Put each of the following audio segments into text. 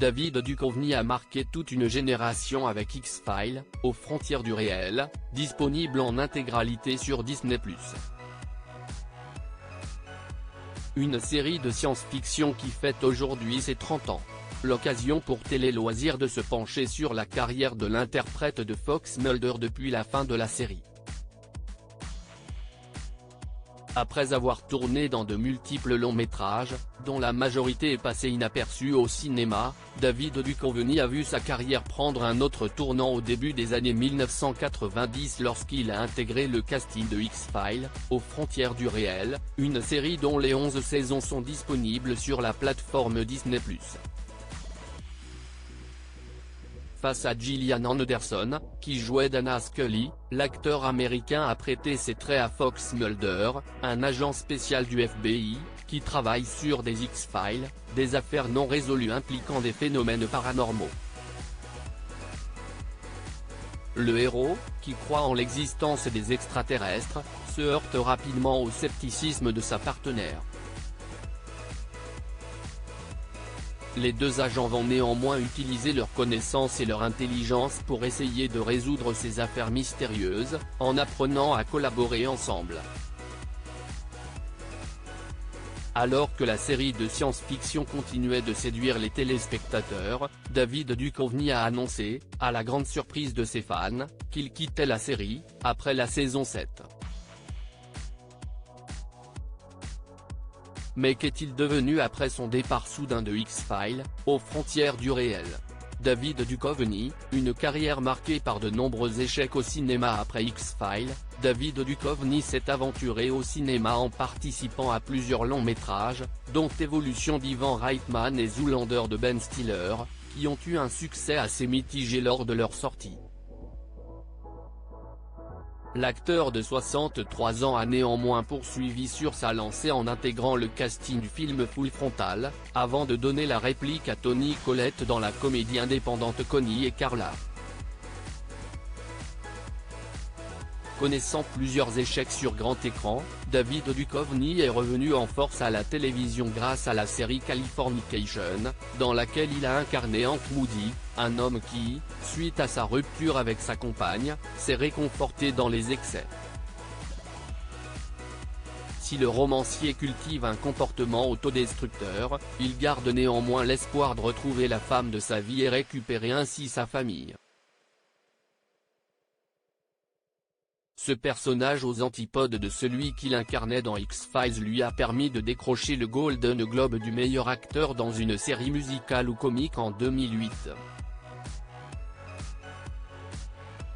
David Duchovny a marqué toute une génération avec X-Files, aux frontières du réel, disponible en intégralité sur Disney+. Une série de science-fiction qui fête aujourd'hui ses 30 ans. L'occasion pour Télé Loisirs de se pencher sur la carrière de l'interprète de Fox Mulder depuis la fin de la série. Après avoir tourné dans de multiples longs métrages, dont la majorité est passée inaperçue au cinéma, David Duchovny a vu sa carrière prendre un autre tournant au début des années 1990 lorsqu'il a intégré le casting de X-Files, aux frontières du réel, une série dont les 11 saisons sont disponibles sur la plateforme Disney+. Face à Gillian Anderson, qui jouait Dana Scully, l'acteur américain a prêté ses traits à Fox Mulder, un agent spécial du FBI, qui travaille sur des X-Files, des affaires non résolues impliquant des phénomènes paranormaux. Le héros, qui croit en l'existence des extraterrestres, se heurte rapidement au scepticisme de sa partenaire. Les deux agents vont néanmoins utiliser leurs connaissances et leur intelligence pour essayer de résoudre ces affaires mystérieuses, en apprenant à collaborer ensemble. Alors que la série de science-fiction continuait de séduire les téléspectateurs, David Duchovny a annoncé, à la grande surprise de ses fans, qu'il quittait la série, après la saison 7. Mais qu'est-il devenu après son départ soudain de X-Files, aux frontières du réel? David Duchovny, une carrière marquée par de nombreux échecs au cinéma après X-Files, David Duchovny s'est aventuré au cinéma en participant à plusieurs longs métrages, dont Évolution d'Ivan Reitman et Zoolander de Ben Stiller, qui ont eu un succès assez mitigé lors de leur sortie. L'acteur de 63 ans a néanmoins poursuivi sur sa lancée en intégrant le casting du film Full Frontal, avant de donner la réplique à Toni Collette dans la comédie indépendante Connie et Carla. Connaissant plusieurs échecs sur grand écran, David Duchovny est revenu en force à la télévision grâce à la série Californication, dans laquelle il a incarné Hank Moody, un homme qui, suite à sa rupture avec sa compagne, s'est réconforté dans les excès. Si le romancier cultive un comportement autodestructeur, il garde néanmoins l'espoir de retrouver la femme de sa vie et récupérer ainsi sa famille. Ce personnage aux antipodes de celui qu'il incarnait dans X-Files lui a permis de décrocher le Golden Globe du meilleur acteur dans une série musicale ou comique en 2008.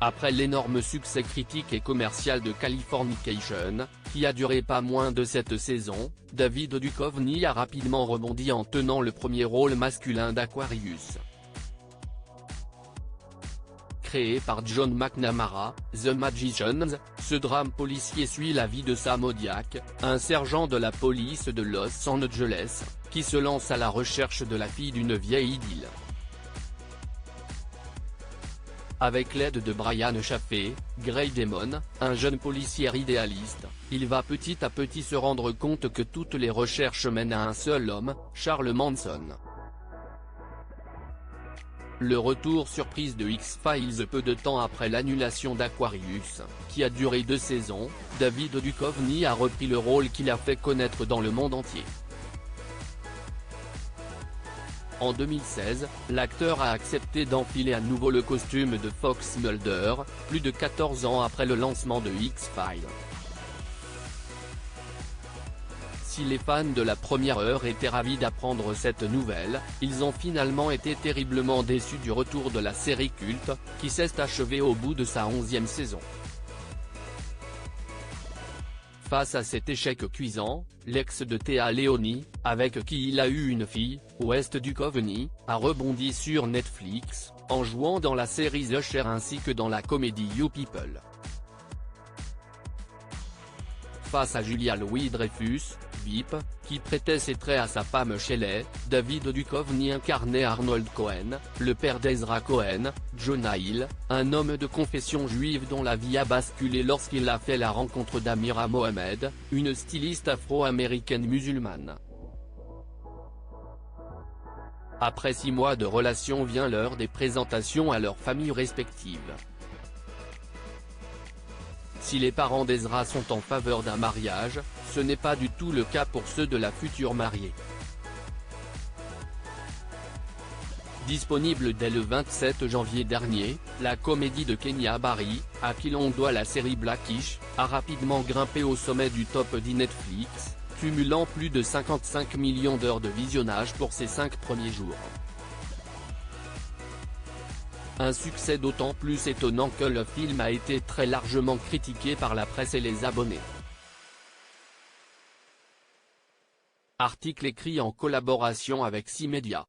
Après l'énorme succès critique et commercial de Californication, qui a duré pas moins de 7 saisons, David Duchovny a rapidement rebondi en tenant le premier rôle masculin d'Aquarius. Créé par John McNamara, The Magicians, ce drame policier suit la vie de Sam Odiak, un sergent de la police de Los Angeles, qui se lance à la recherche de la fille d'une vieille idylle. Avec l'aide de Brian Chaffee, Grey Damon, un jeune policier idéaliste, il va petit à petit se rendre compte que toutes les recherches mènent à un seul homme, Charles Manson. Le retour surprise de X-Files peu de temps après l'annulation d'Aquarius, qui a duré 2 saisons, David Duchovny a repris le rôle qu'il a fait connaître dans le monde entier. En 2016, l'acteur a accepté d'enfiler à nouveau le costume de Fox Mulder, plus de 14 ans après le lancement de X-Files. Si les fans de la première heure étaient ravis d'apprendre cette nouvelle, ils ont finalement été terriblement déçus du retour de la série culte, qui s'est achevée au bout de sa 11e saison. Face à cet échec cuisant, l'ex de Téa Leoni, avec qui il a eu une fille, West Duchovny, a rebondi sur Netflix, en jouant dans la série The Cher ainsi que dans la comédie You People. Face à Julia Louis-Dreyfus, VIP, qui prêtait ses traits à sa femme Shelley, David Duchovny incarnait Arnold Cohen, le père d'Ezra Cohen, Jonah Hill, un homme de confession juive dont la vie a basculé lorsqu'il a fait la rencontre d'Amira Mohamed, une styliste afro-américaine musulmane. Après 6 mois de relation vient l'heure des présentations à leurs familles respectives. Si les parents d'Ezra sont en faveur d'un mariage, ce n'est pas du tout le cas pour ceux de la future mariée. Disponible dès le 27 janvier dernier, la comédie de Kenya Barry, à qui l'on doit la série Blackish, a rapidement grimpé au sommet du top 10 Netflix, cumulant plus de 55 millions d'heures de visionnage pour ses 5 premiers jours. Un succès d'autant plus étonnant que le film a été très largement critiqué par la presse et les abonnés. Article écrit en collaboration avec 6 Médias.